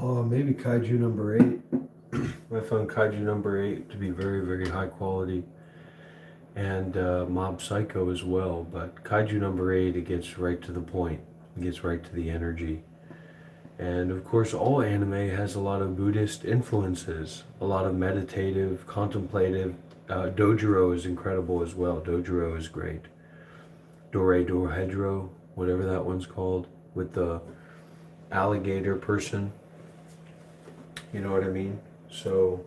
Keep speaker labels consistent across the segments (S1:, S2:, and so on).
S1: Maybe Kaiju number 8. I found Kaiju number 8 to be very, very high quality, and Mob Psycho as well. But Kaiju number 8, it gets right to the point. It gets right to the energy. And of course, all anime has a lot of Buddhist influences, a lot of meditative, contemplative. Dojuro is incredible as well. Dojuro is great. Dohedro, whatever that one's called, with the alligator person. You know what I mean? So,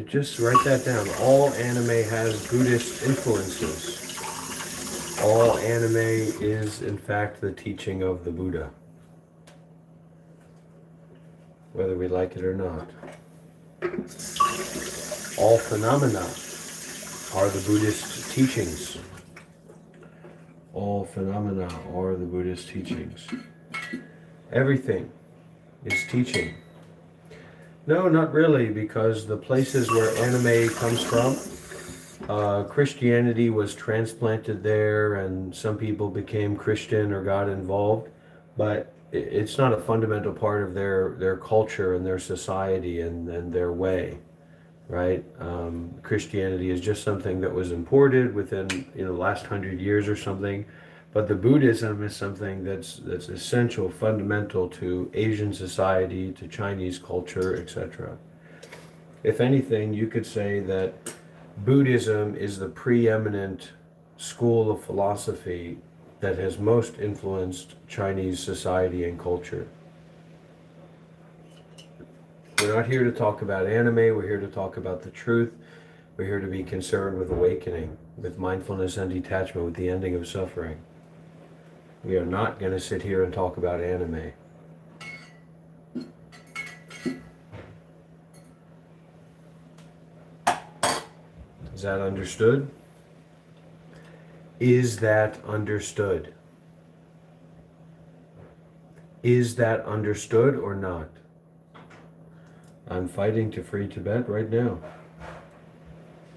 S1: just write that down. All anime has Buddhist influences. All anime is, in fact, the teaching of the Buddha, whether we like it or not. All phenomena are the Buddhist teachings. All phenomena are the Buddhist teachings. Everything is teaching. No, not really, because the places where anime comes from, Christianity was transplanted there, and some people became Christian or got involved, but it's not a fundamental part of their culture and their society and their way, right? Christianity is just something that was imported within the last 100 years or something, but the Buddhism is something that's essential, fundamental to Asian society, to Chinese culture, etc. If anything, you could say that Buddhism is the preeminent school of philosophy that has most influenced Chinese society and culture. We're not here to talk about anime, we're here to talk about the truth. We're here to be concerned with awakening, with mindfulness and detachment, with the ending of suffering. We are not going to sit here and talk about anime. Is that understood? Is that understood? Is that understood or not? I'm fighting to free Tibet right now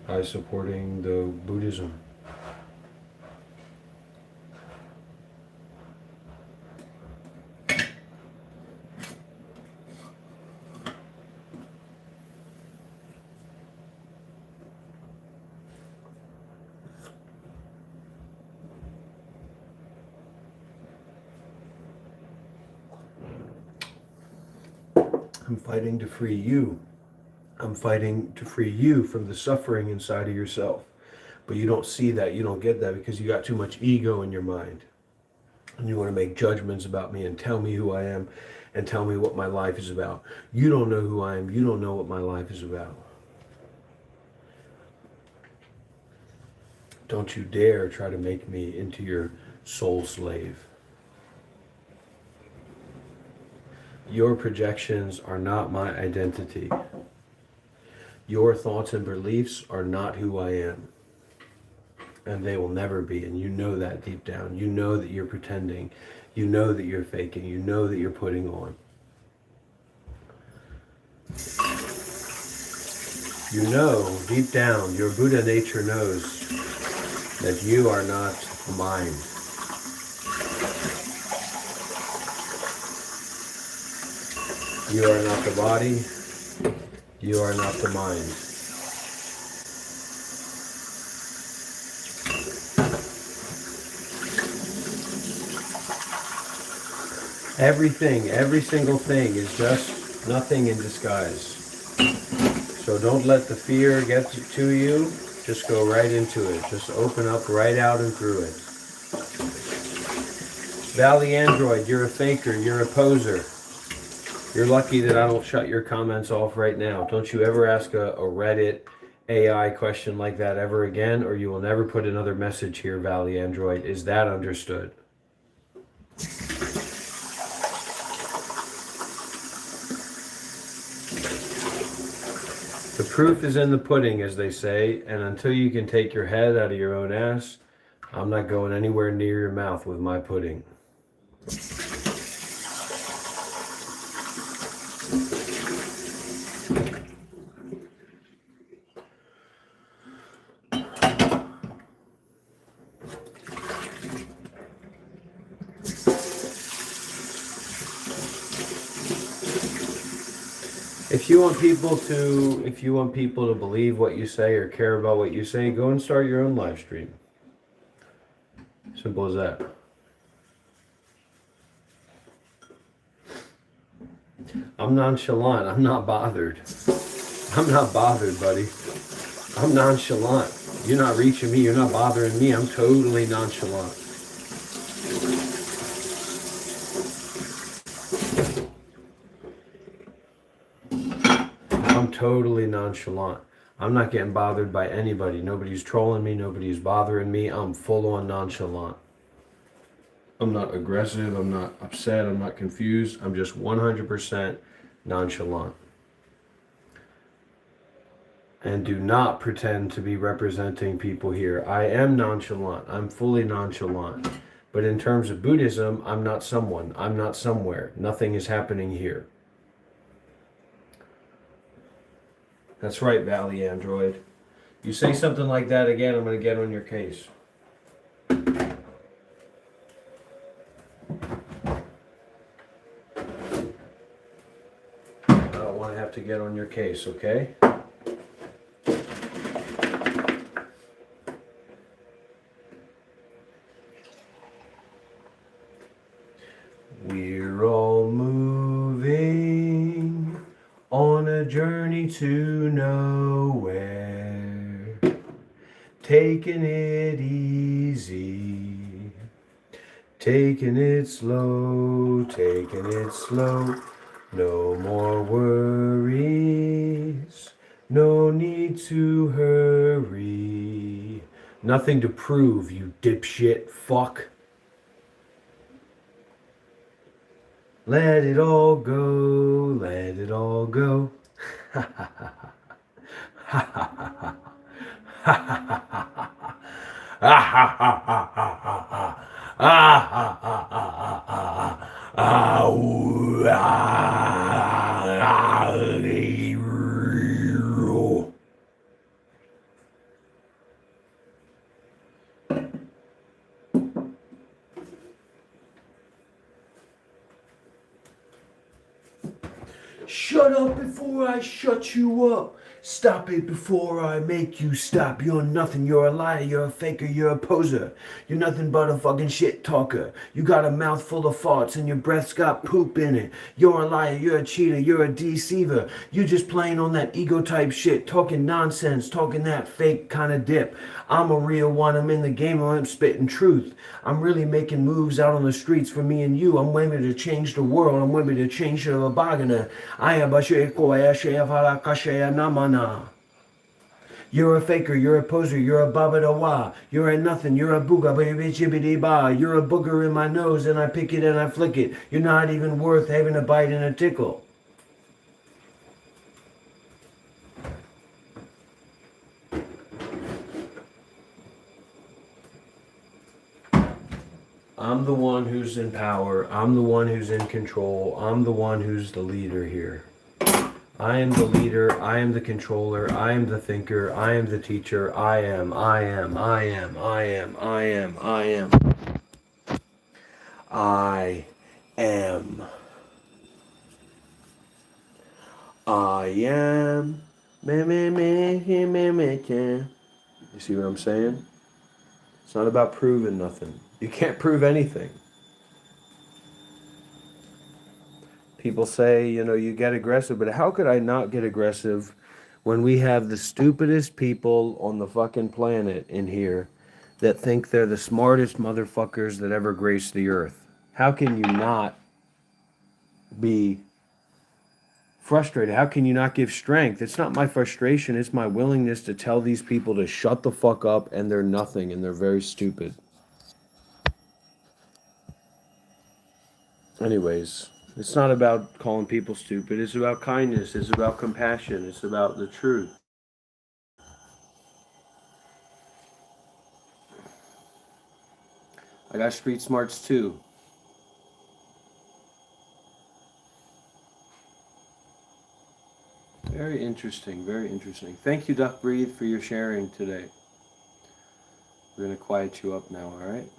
S1: by supporting the Buddhism. I'm fighting to free you. I'm fighting to free you from the suffering inside of yourself. But you don't see that, you don't get that, because you got too much ego in your mind. And you want to make judgments about me and tell me who I am and tell me what my life is about. You don't know who I am. You don't know what my life is about. Don't you dare try to make me into your soul slave. Your projections are not my identity. Your thoughts and beliefs are not who I am. And they will never be. And you know that deep down. You know that you're pretending. You know that you're faking. You know that you're putting on. You know, deep down, your Buddha nature knows that you are not mind. You are not the body. You are not the mind. Everything, every single thing is just nothing in disguise. So don't let the fear get to you. Just go right into it. Just open up right out and through it. Valley Android, you're a faker. You're a poser. You're lucky that I don't shut your comments off right now. Don't you ever ask a Reddit AI question like that ever again, or you will never put another message here, Valley Android. Is that understood? The proof is in the pudding, as they say, and until you can take your head out of your own ass, I'm not going anywhere near your mouth with my pudding. if you want people to believe what you say or care about what you say, go and start your own live stream. Simple as that. I'm nonchalant. I'm not bothered. I'm not bothered, buddy. I'm nonchalant. You're not reaching me. You're not bothering me. I'm totally nonchalant. I'm totally nonchalant. I'm not getting bothered by anybody. Nobody's trolling me. Nobody's bothering me. I'm full on nonchalant. I'm not aggressive. I'm not upset. I'm not confused. I'm just 100% nonchalant. And do not pretend to be representing people here. I am nonchalant. I'm fully nonchalant. But in terms of Buddhism, I'm not someone. I'm not somewhere. Nothing is happening here. That's right, Valley Android. You say something like that again, I'm going to get on your case. I don't want to have to get on your case, okay? We're all moving on a journey to nowhere, taking it easy, taking it slow, no more worries, no need to hurry, nothing to prove, you dipshit fuck. Let it all go, let it all go. Ha ha ha ha. Ha ha ha ha. Ha ha ha ha ha. Ah ha ha ha ha ha ha. Ah ha ha ha ha ha. Ah ooh ah ah. Shut up before I shut you up. Stop it before I make you stop. You're nothing. You're a liar. You're a faker. You're a poser. You're nothing but a fucking shit talker. You got a mouth full of farts and your breath's got poop in it. You're a liar. You're a cheater. You're a deceiver. You just playing on that ego type shit. Talking nonsense. Talking that fake kind of dip. I'm a real one. I'm in the game. I'm spitting truth. I'm really making moves out on the streets for me and you. I'm ready to change the world. I'm ready to change the bagana. I am a namana. You're a faker, you're a poser, you're a babadawa, you're a nothing, you're a booga, ba. You're a booger in my nose and I pick it and I flick it. You're not even worth having a bite and a tickle. I'm the one who's in power. I'm the one who's in control. I'm the one who's the leader here. I am the leader. I am the controller. I am the thinker. I am the teacher. I am. I am. I am. I am. I am. I am. I am. I am. You see what I'm saying? It's not about proving nothing. You can't prove anything. People say, you know, you get aggressive, but how could I not get aggressive when we have the stupidest people on the fucking planet in here that think they're the smartest motherfuckers that ever graced the earth? How can you not be frustrated? How can you not give strength? It's not my frustration, it's my willingness to tell these people to shut the fuck up and they're nothing and they're very stupid. Anyways, it's not about calling people stupid. It's about kindness. It's about compassion. It's about the truth. I got street smarts too. Very interesting. Very interesting. Thank you, Duck Breathe, for your sharing today. We're going to quiet you up now, all right?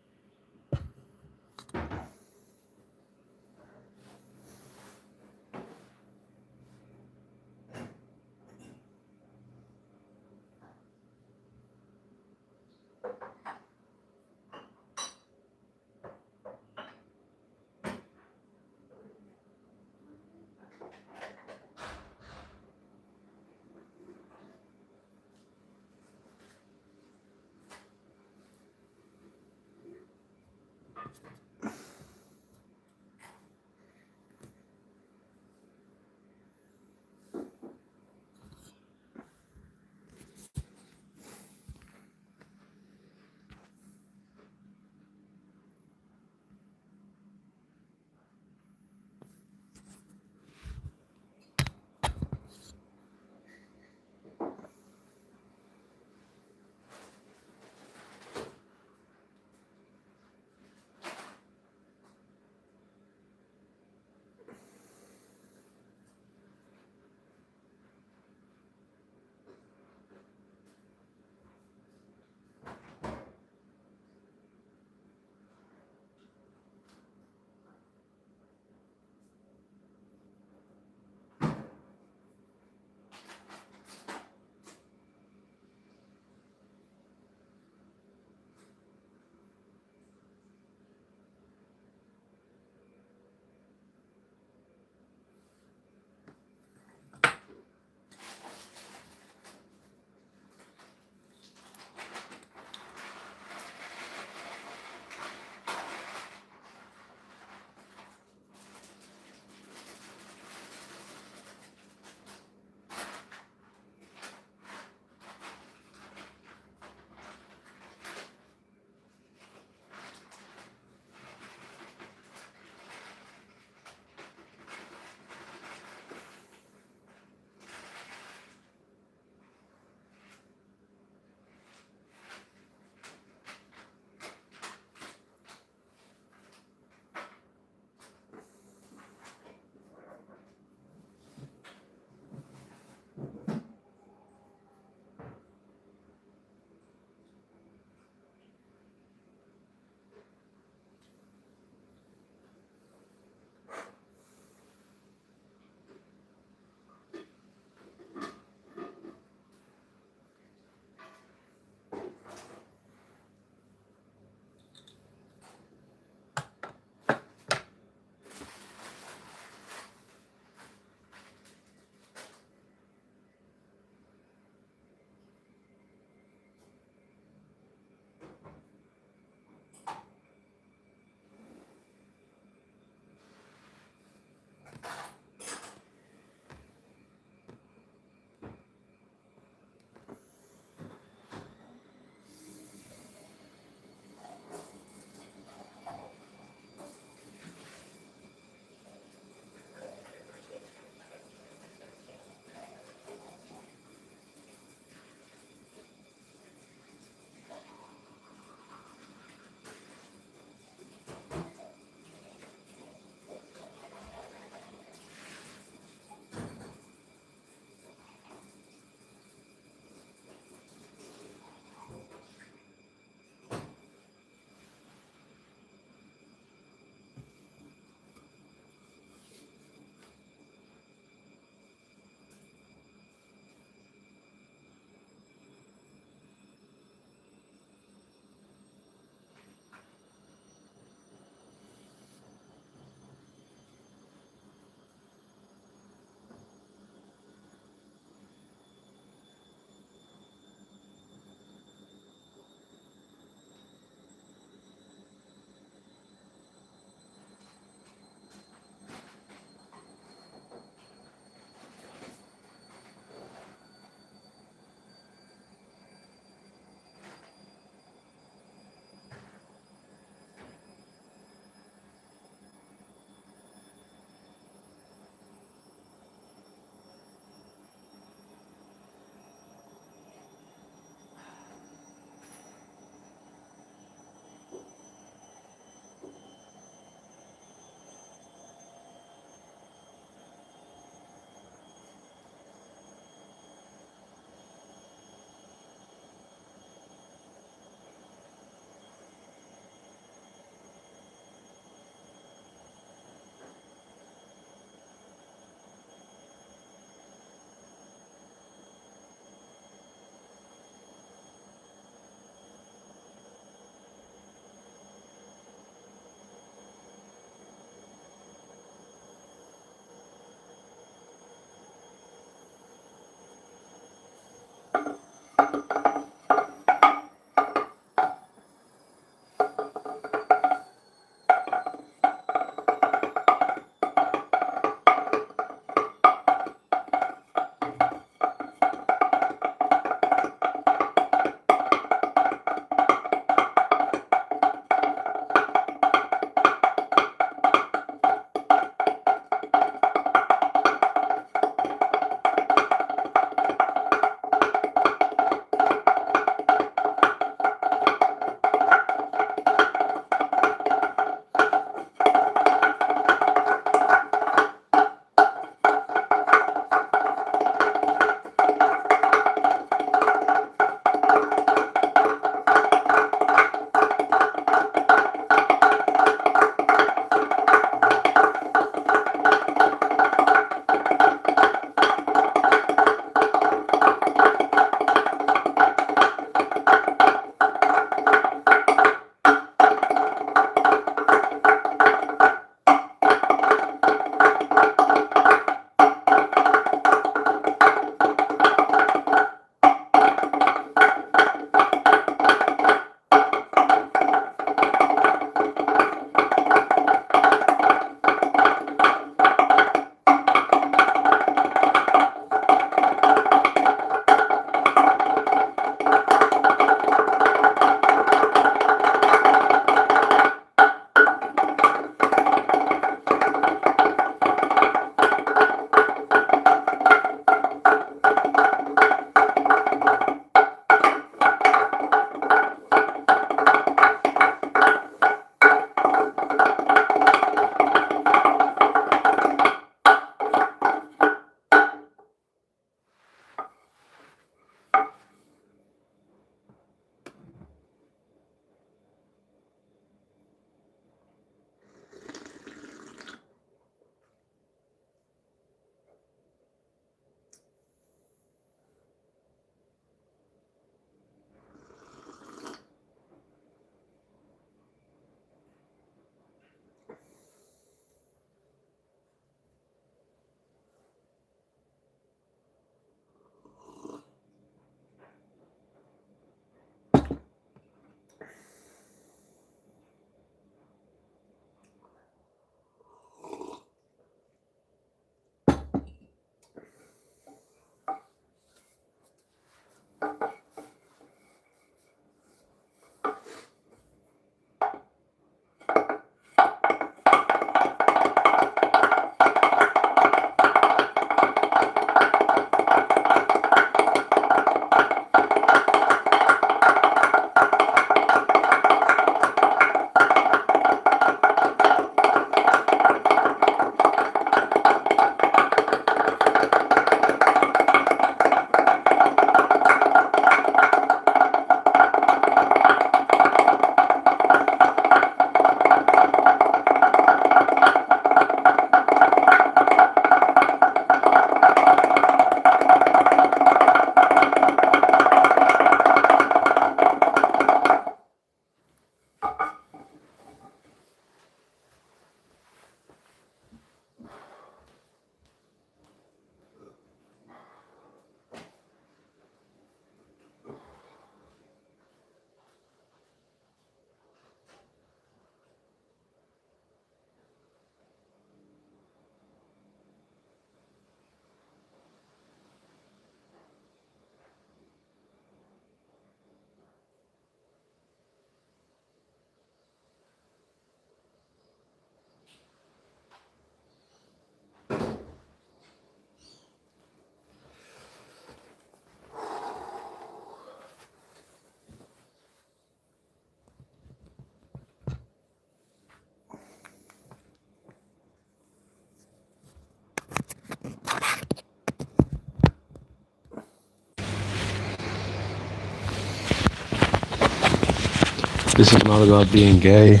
S1: This is not about being gay.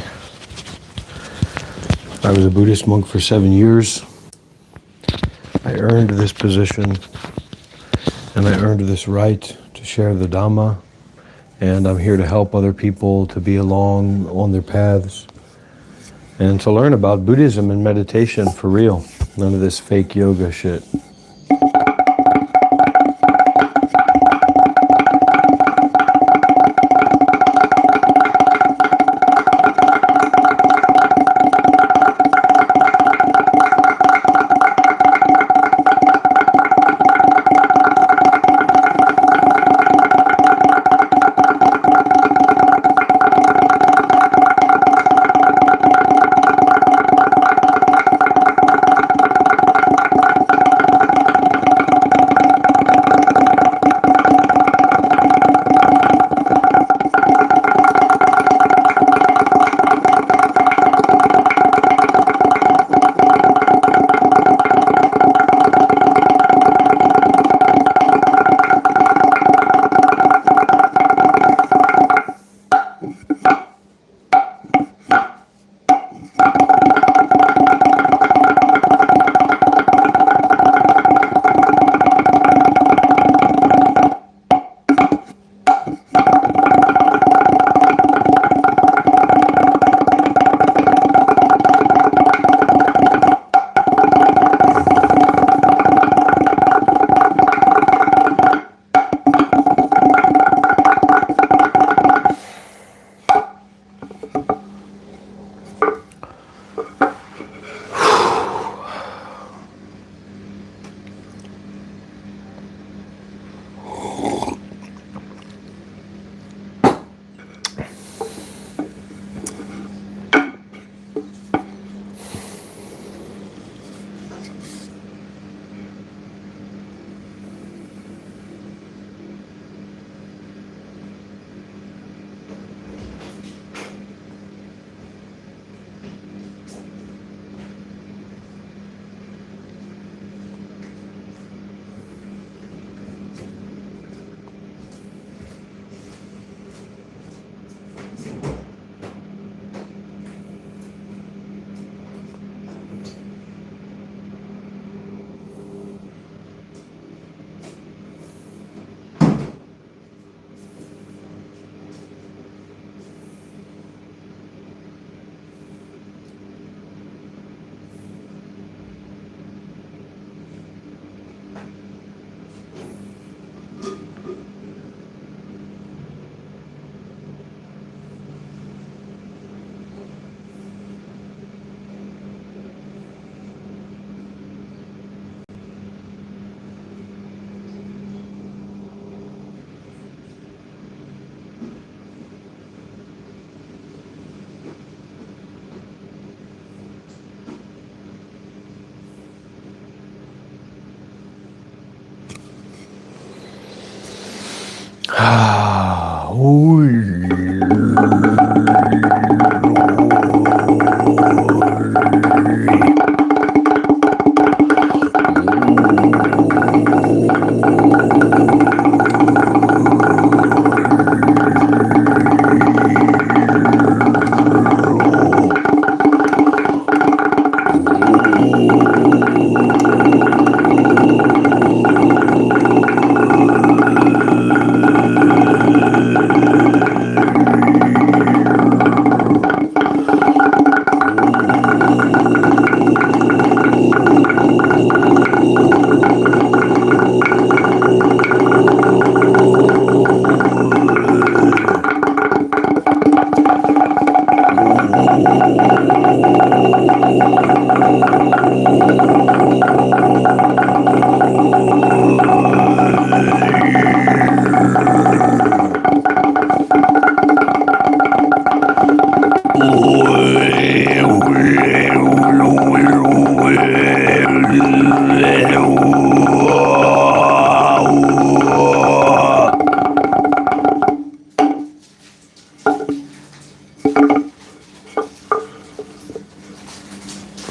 S1: I was a Buddhist monk for 7 years. I earned this position and I earned this right to share the Dhamma, and I'm here to help other people to be along on their paths and to learn about Buddhism and meditation for real. None of this fake yoga shit.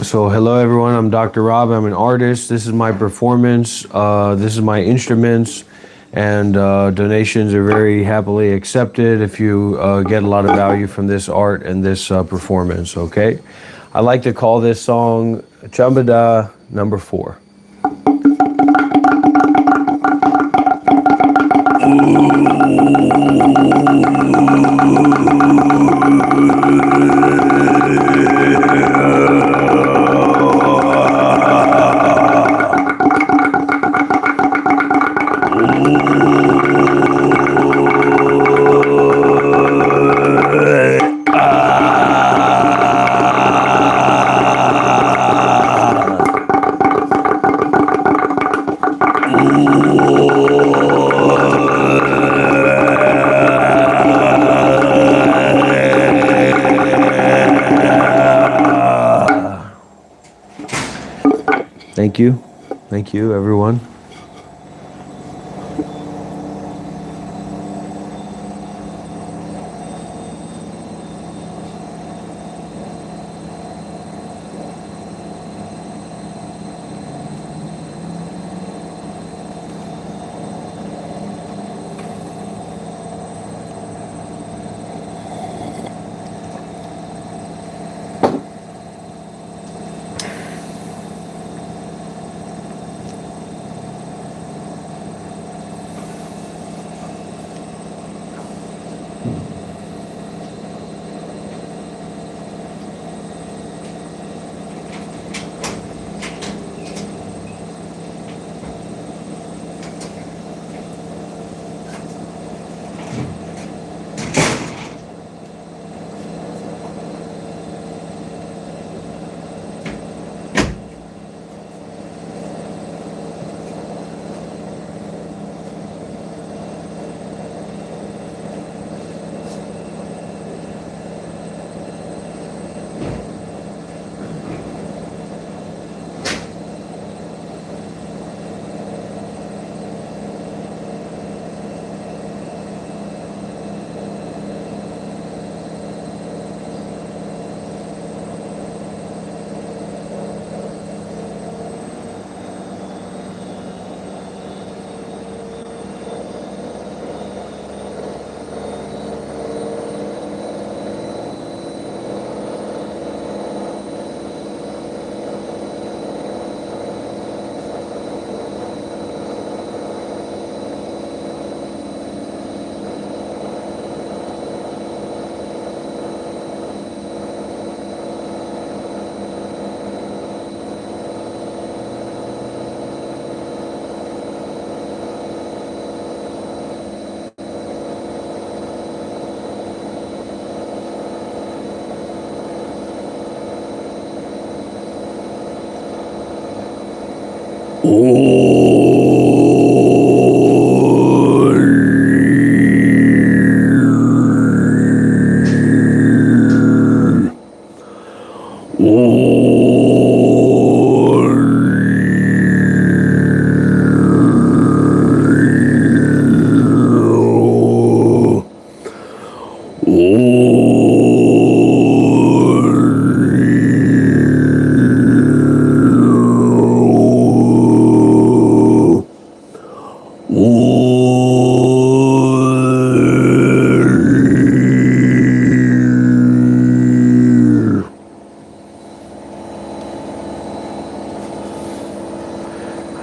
S1: So hello everyone, I'm Dr. Rob, I'm an artist. This is my performance, this is my instruments, and donations are very happily accepted if you get a lot of value from this art and this performance, okay? I like to call this song Chambada number 4. Thank you. Thank you, everyone.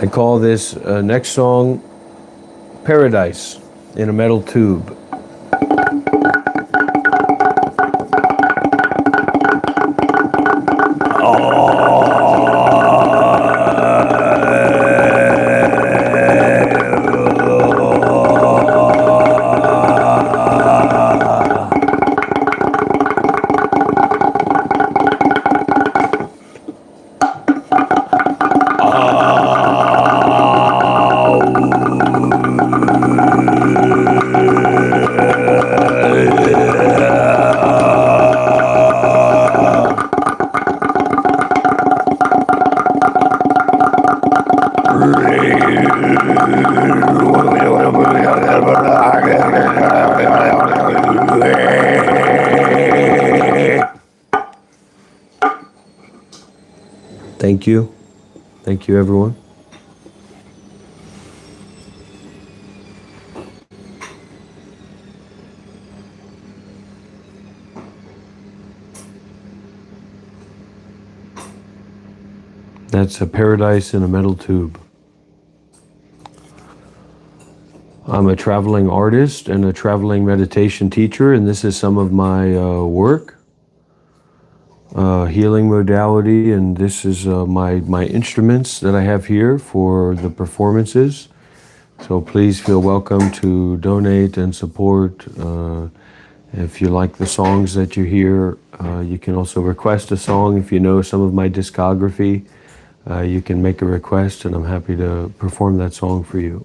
S1: I call this next song Paradise in a Metal Tube. Thank you. Thank you, everyone. That's a paradise in a metal tube. I'm a traveling artist and a traveling meditation teacher, and this is some of my work, healing modality, and this is my instruments that I have here for the performances. So please feel welcome to donate and support. If you like the songs that you hear, you can also request a song. If you know some of my discography, you can make a request, and I'm happy to perform that song for you.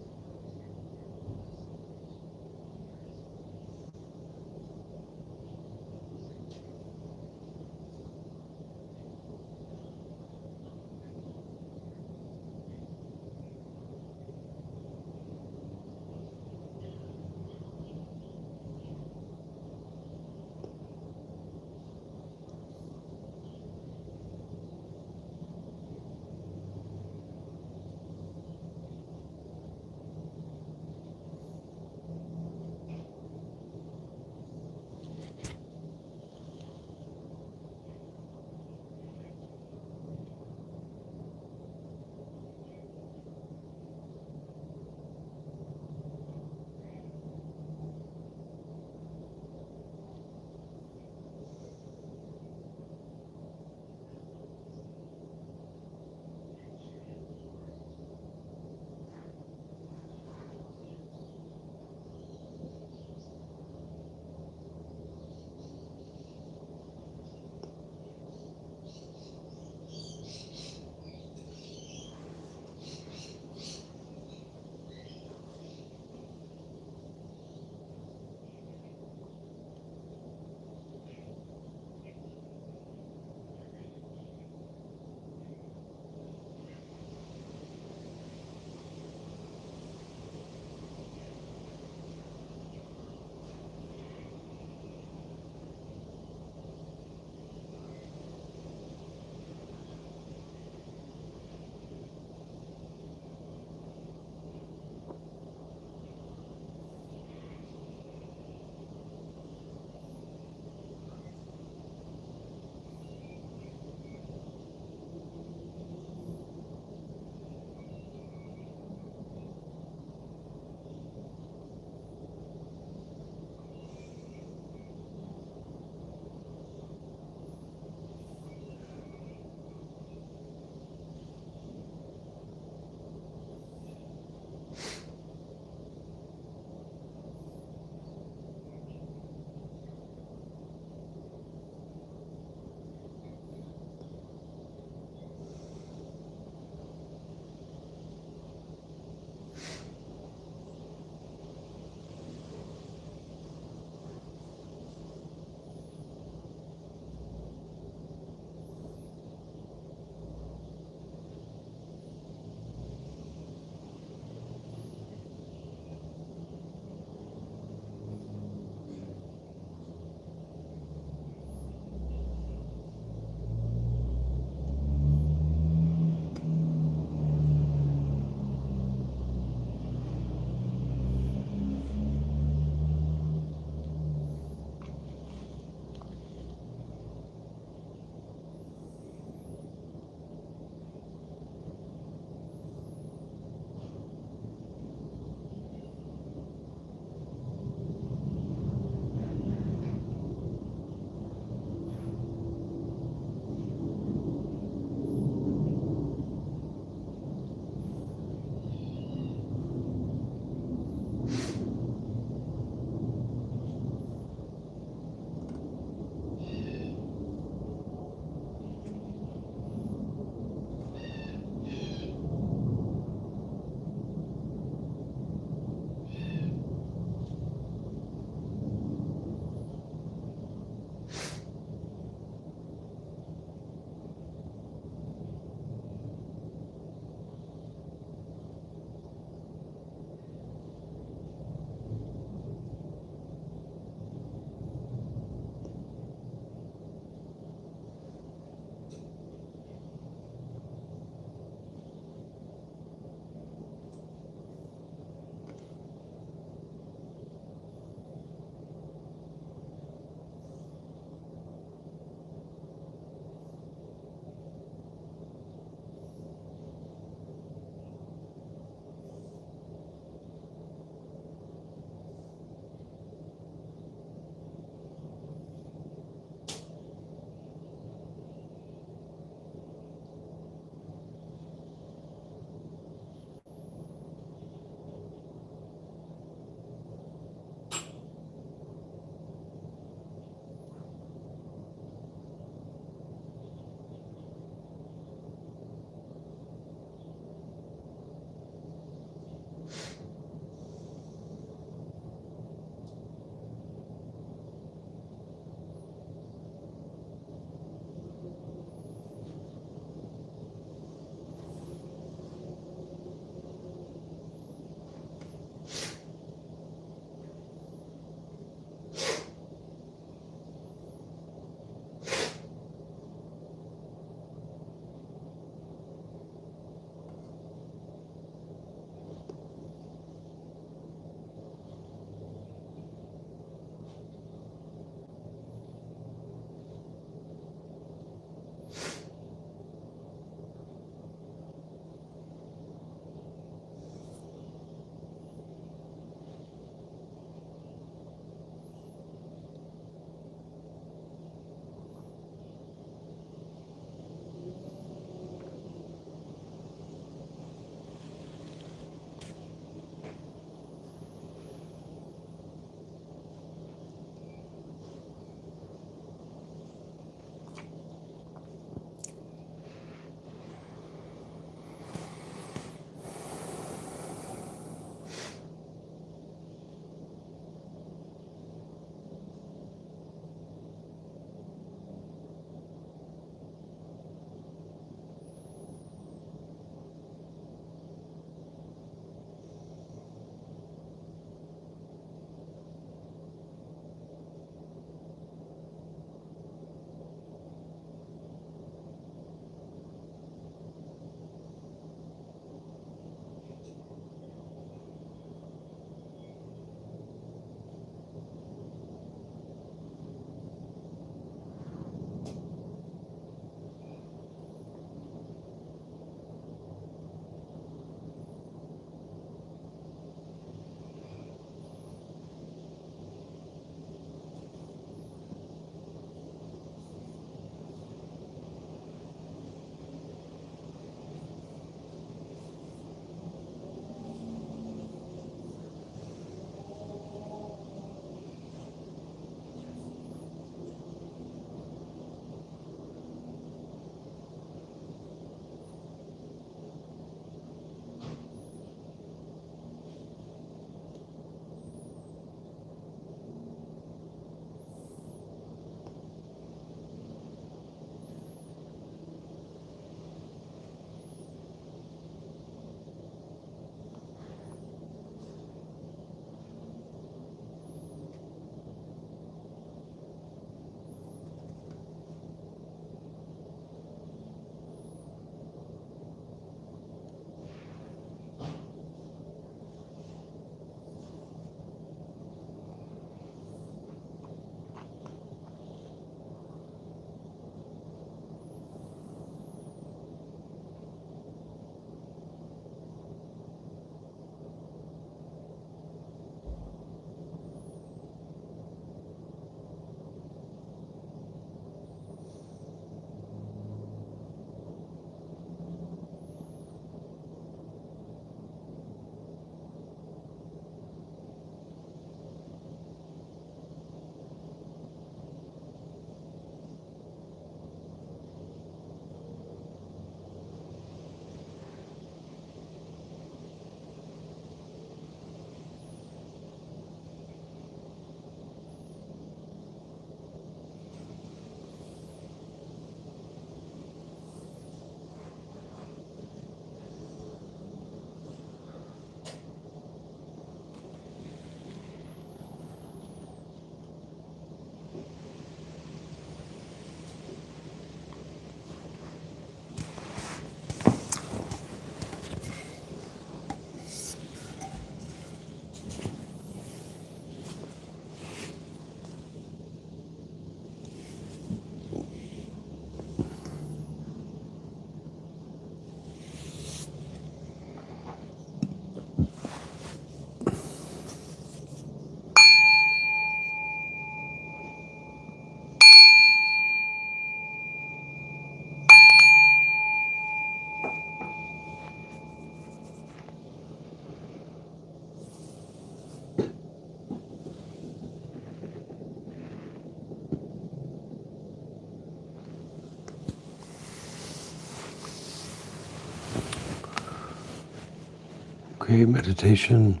S1: Okay, meditation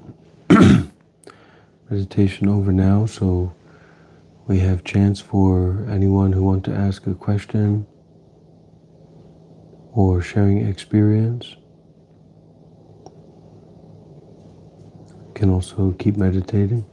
S1: meditation over now, so we have chance for anyone who want to ask a question or sharing experience. Can also keep meditating.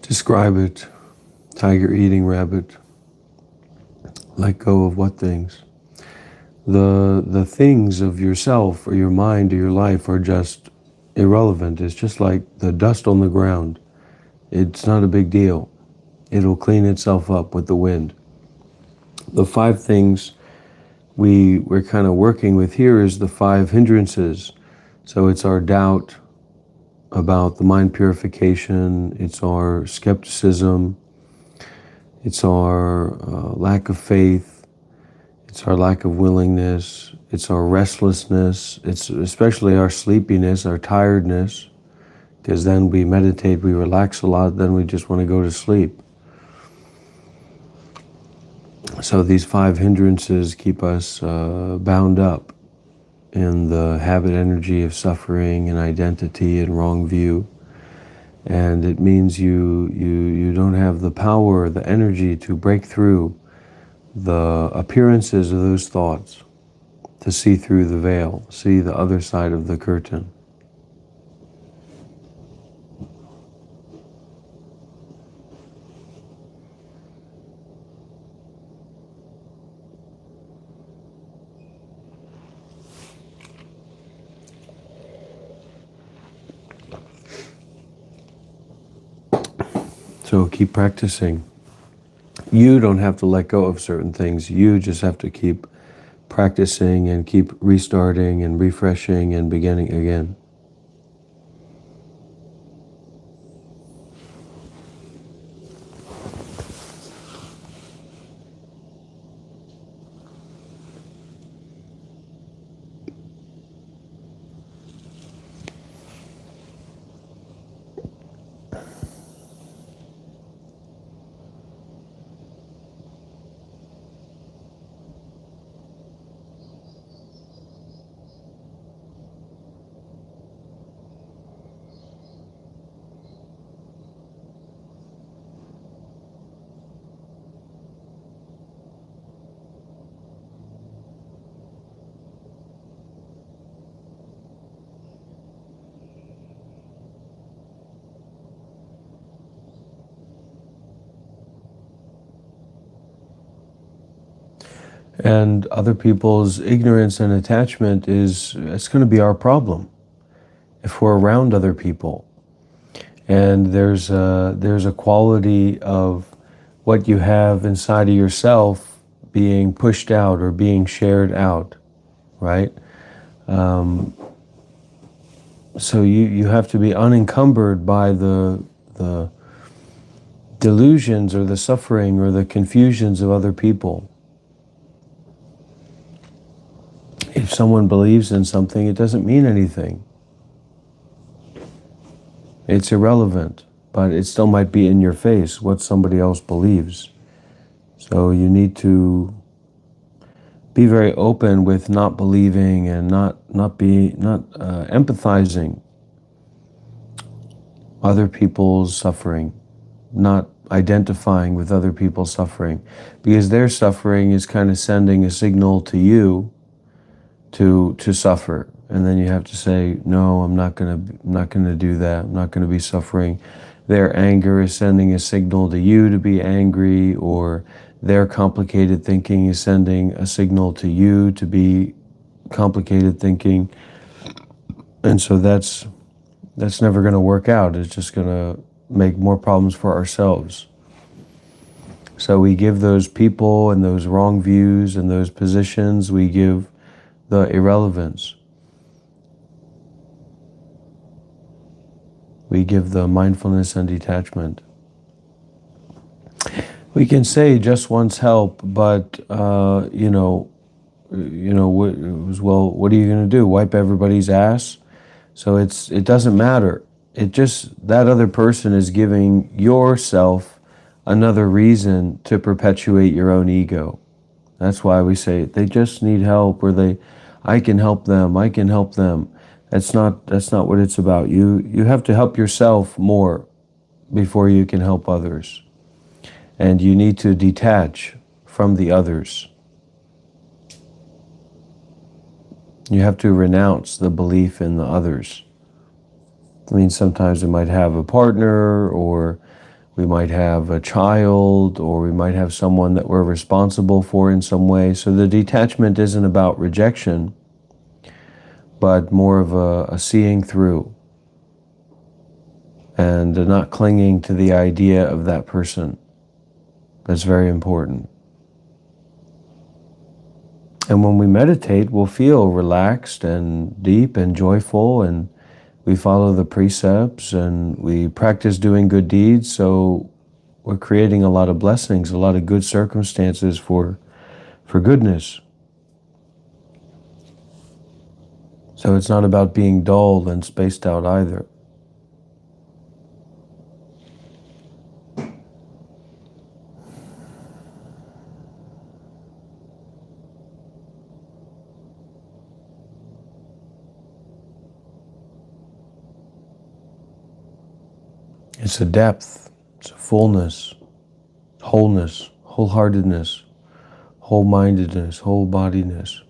S1: Describe it. Tiger eating rabbit. Let go of what things? The things of yourself or your mind or your life are just irrelevant. It's just like the dust on the ground. It's not a big deal. It'll clean itself up with the wind. The 5 things we're kind of working with here is the 5 hindrances. So it's our doubt about the mind purification, it's our skepticism, it's our lack of faith, it's our lack of willingness, it's our restlessness, it's especially our sleepiness, our tiredness, because then we meditate, we relax a lot, then we just want to go to sleep. So these 5 hindrances keep us bound up in the habit energy of suffering and identity and wrong view. And it means you don't have the power, the energy to break through the appearances of those thoughts, to see through the veil, see the other side of the curtain. So keep practicing. You don't have to let go of certain things. You just have to keep practicing and keep restarting and refreshing and beginning again. And other people's ignorance and attachment it's going to be our problem if we're around other people. And there's a quality of what you have inside of yourself being pushed out or being shared out, right? So you have to be unencumbered by the delusions or the suffering or the confusions of other people. If someone believes in something, it doesn't mean anything. It's irrelevant, but it still might be in your face what somebody else believes. So you need to be very open with not believing and not empathizing other people's suffering, not identifying with other people's suffering, because their suffering is kind of sending a signal to you to suffer, and then you have to say, no, I'm not gonna do that. I'm not gonna be suffering. Their anger is sending a signal to you to be angry, or their complicated thinking is sending a signal to you to be complicated thinking, and so that's never going to work out. It's just going to make more problems for ourselves. So we give those people and those wrong views and those positions, we give the irrelevance. We give the mindfulness and detachment. We can say just wants help, but well, what are you going to do? Wipe everybody's ass? So it doesn't matter. It just, that other person is giving yourself another reason to perpetuate your own ego. That's why we say they just need help, or I can help them. I can help them. That's not what it's about. You have to help yourself more before you can help others. And you need to detach from the others. You have to renounce the belief in the others. I mean, sometimes we might have a partner, or we might have a child, or we might have someone that we're responsible for in some way. So the detachment isn't about rejection, but more of a seeing through and not clinging to the idea of that person. That's very important. And when we meditate, we'll feel relaxed and deep and joyful, and we follow the precepts and we practice doing good deeds. So we're creating a lot of blessings, a lot of good circumstances for goodness. So it's not about being dull and spaced out either. It's a depth, it's a fullness, wholeness, wholeheartedness, whole-mindedness, whole-bodiness.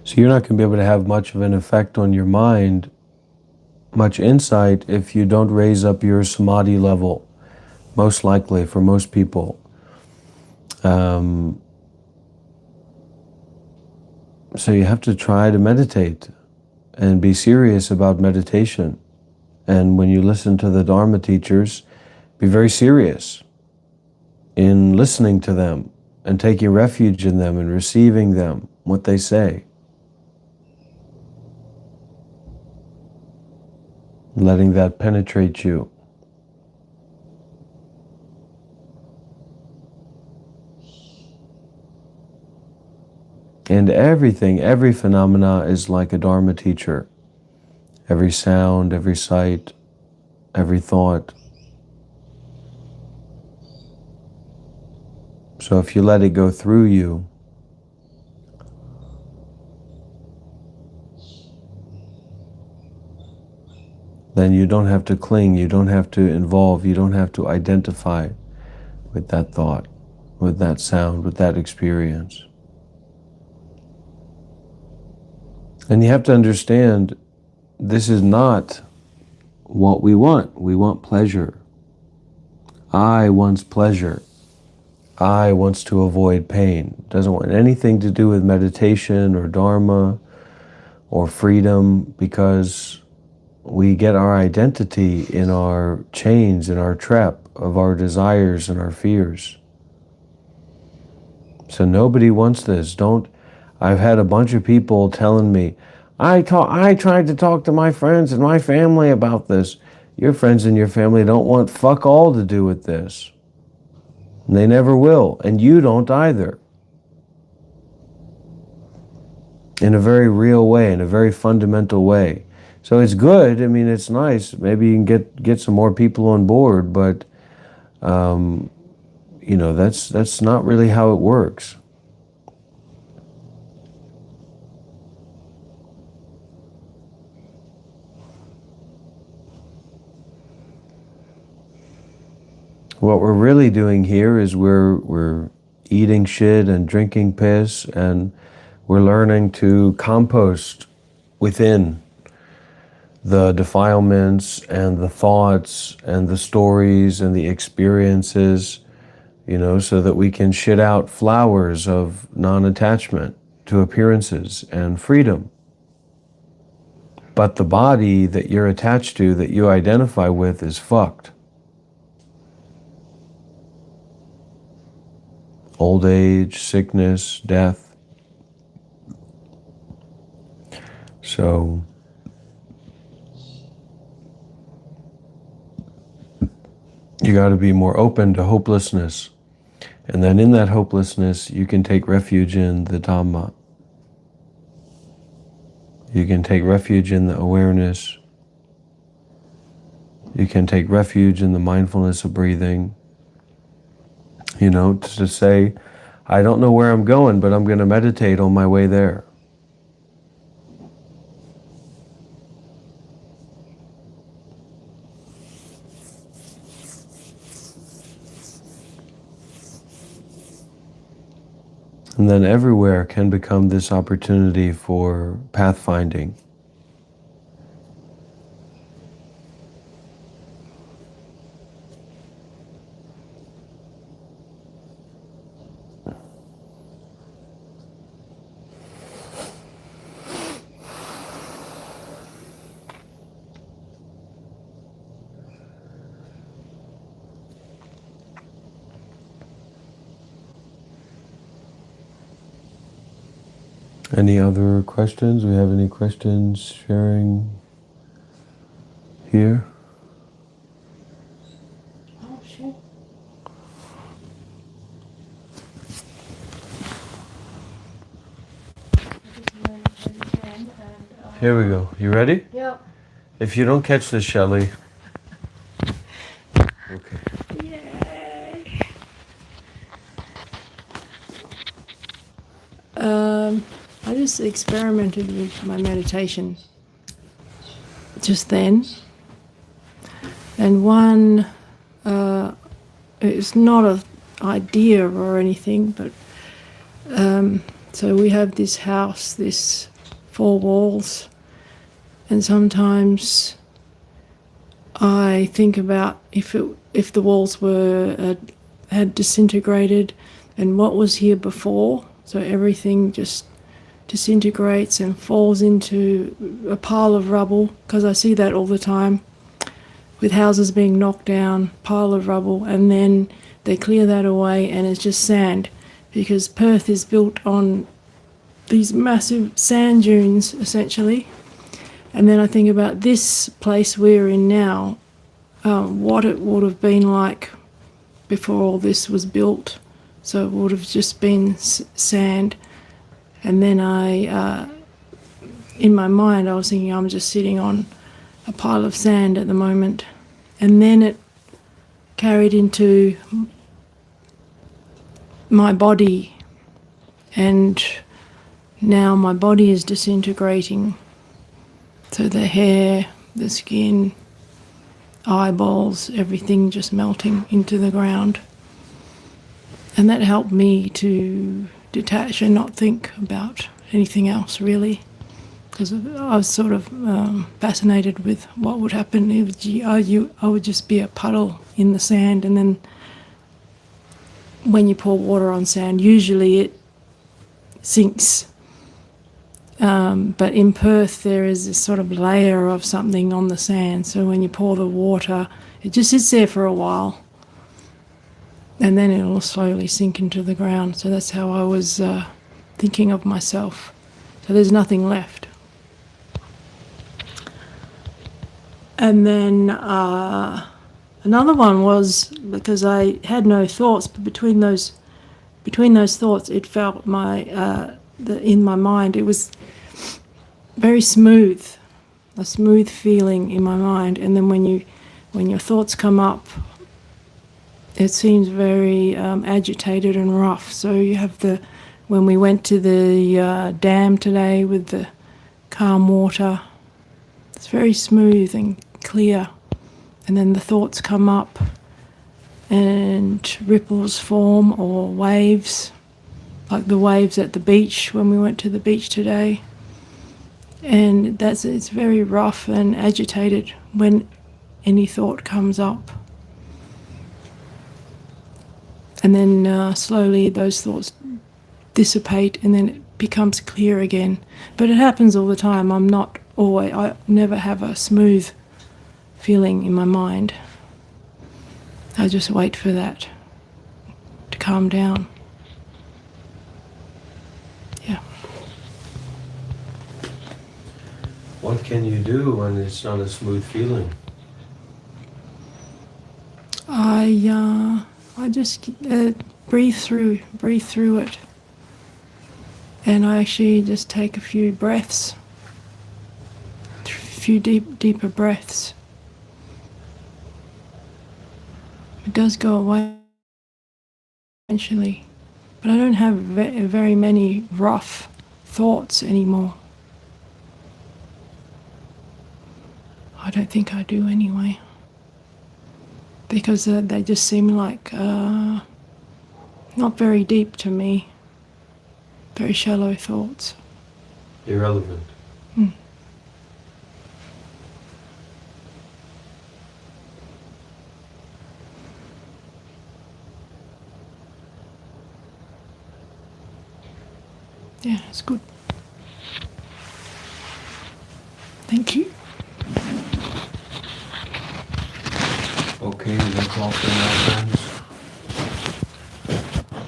S1: So you're not going to be able to have much of an effect on your mind, much insight, if you don't raise up your samadhi level, most likely for most people. So you have to try to meditate and be serious about meditation. And when you listen to the Dharma teachers, be very serious in listening to them and taking refuge in them and receiving them, what they say. Letting that penetrate you. And everything, every phenomena is like a Dharma teacher. Every sound, every sight, every thought. So if you let it go through you, then you don't have to cling, you don't have to involve, you don't have to identify with that thought, with that sound, with that experience. And you have to understand, this is not what we want. We want pleasure. I wants pleasure. I wants to avoid pain. Doesn't want anything to do with meditation or Dharma or freedom, because we get our identity in our chains, in our trap of our desires and our fears. So nobody wants this. I've had a bunch of people telling me, I tried to talk to my friends and my family about this. Your friends and your family don't want fuck all to do with this. And they never will, and you don't either. In a very real way, in a very fundamental way. So it's good, I mean, it's nice. Maybe you can get some more people on board, but that's not really how it works. What we're really doing here is we're eating shit and drinking piss, and We're learning to compost within the defilements and the thoughts and the stories and the experiences, so that we can shit out flowers of non-attachment to appearances and freedom. But the body that you're attached to, that you identify with, is fucked. Old age, sickness, death. So you got to be more open to hopelessness. And then in that hopelessness, you can take refuge in the Dhamma. You can take refuge in the awareness. You can take refuge in the mindfulness of breathing. To say, I don't know where I'm going, but I'm going to meditate on my way there. And then everywhere can become this opportunity for pathfinding. Any other questions? We have any questions sharing here?
S2: Oh, sure.
S1: Here we go. You ready?
S2: Yep.
S1: If you don't catch this, Shelley. Okay.
S2: Yay. I just experimented with my meditation just then. And one, it's not an idea or anything, but so we have this house, this 4 walls, and sometimes I think about if the walls had disintegrated and what was here before. So everything just disintegrates and falls into a pile of rubble, because I see that all the time with houses being knocked down, pile of rubble, and then they clear that away and it's just sand, because Perth is built on these massive sand dunes essentially. And then I think about this place we're in now, what it would have been like before all this was built. So it would have just been sand. And then in my mind, I was thinking I'm just sitting on a pile of sand at the moment. And then it carried into my body. And now my body is disintegrating. So the hair, the skin, eyeballs, everything just melting into the ground. And that helped me to detach and not think about anything else, really, because I was sort of fascinated with what would happen if I would just be a puddle in the sand, and then when you pour water on sand, usually it sinks. But in Perth, there is this sort of layer of something on the sand, so when you pour the water, it just sits there for a while. And then it will slowly sink into the ground. So that's how I was thinking of myself. So there's nothing left. And then another one was because I had no thoughts, but between those thoughts, it felt in my mind, it was very smooth, a smooth feeling in my mind. And then when your thoughts come up, it seems very agitated and rough. So you have when we went to the dam today with the calm water, it's very smooth and clear. And then the thoughts come up and ripples form or waves. like the waves at the beach when we went to the beach today. And it's very rough and agitated when any thought comes up. And then slowly those thoughts dissipate and then it becomes clear again. But it happens all the time. I never have a smooth feeling in my mind. I just wait for that to calm down. Yeah.
S1: What can you do when it's not a smooth feeling?
S2: I just breathe through it. And I actually just take a few breaths, a few deeper breaths. It does go away eventually, but I don't have very many rough thoughts anymore. I don't think I do anyway, because they just seem like not very deep to me, very shallow thoughts.
S1: Irrelevant.
S2: Yeah, it's good. Thank you.
S1: Okay, that's all for now, friends.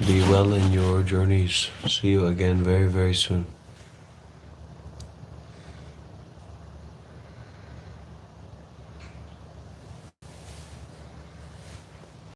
S1: Be well in your journeys. See you again very, very soon.